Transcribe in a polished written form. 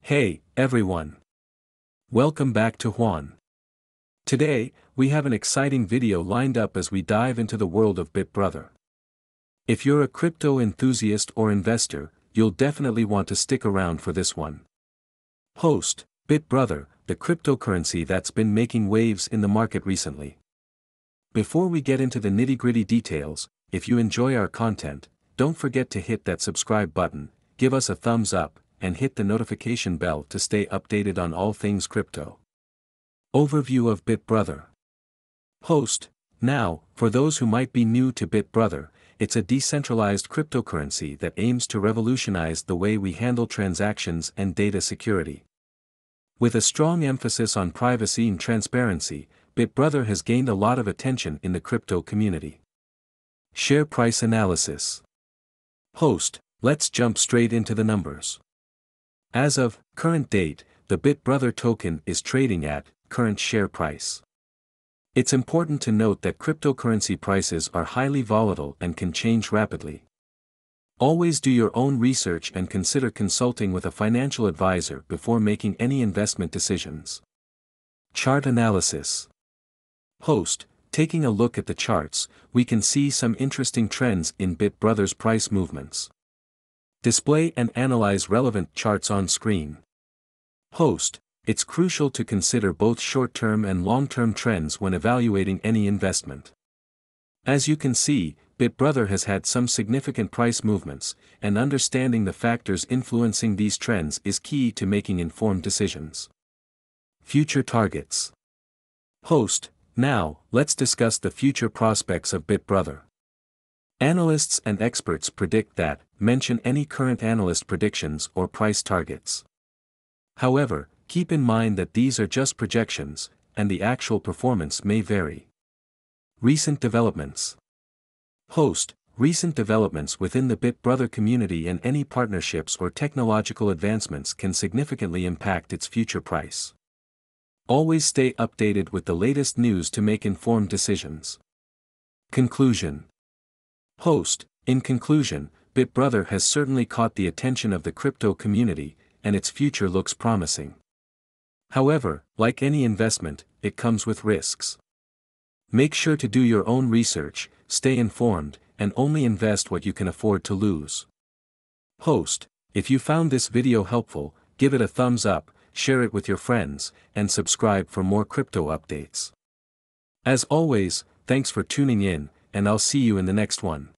Hey, everyone. Welcome back to Juan. Today, we have an exciting video lined up as we dive into the world of BitBrother. If you're a crypto enthusiast or investor, you'll definitely want to stick around for this one. Host, BitBrother, the cryptocurrency that's been making waves in the market recently. Before we get into the nitty-gritty details, if you enjoy our content, don't forget to hit that subscribe button, give us a thumbs up, and hit the notification bell to stay updated on all things crypto. Overview of BitBrother. Host. Now, for those who might be new to BitBrother, it's a decentralized cryptocurrency that aims to revolutionize the way we handle transactions and data security. With a strong emphasis on privacy and transparency, BitBrother has gained a lot of attention in the crypto community. Share price analysis. Host. Let's jump straight into the numbers. As of current date, the BitBrother token is trading at current share price. It's important to note that cryptocurrency prices are highly volatile and can change rapidly. Always do your own research and consider consulting with a financial advisor before making any investment decisions. Chart analysis. Host. Taking a look at the charts, we can see some interesting trends in BitBrother's price movements. Display and analyze relevant charts on screen. Host. It's crucial to consider both short-term and long-term trends when evaluating any investment. As you can see, BitBrother has had some significant price movements, and understanding the factors influencing these trends is key to making informed decisions. Future targets. Host. Now, let's discuss the future prospects of BitBrother. Analysts and experts predict that, mention any current analyst predictions or price targets. However, keep in mind that these are just projections, and the actual performance may vary. Recent developments. Host. Recent developments within the BitBrother community and any partnerships or technological advancements can significantly impact its future price. Always stay updated with the latest news to make informed decisions. Conclusion. Host. In conclusion, BitBrother has certainly caught the attention of the crypto community, and its future looks promising. However, like any investment, it comes with risks. Make sure to do your own research, stay informed, and only invest what you can afford to lose. Host. If you found this video helpful, give it a thumbs up, share it with your friends, and subscribe for more crypto updates. As always, thanks for tuning in, and I'll see you in the next one.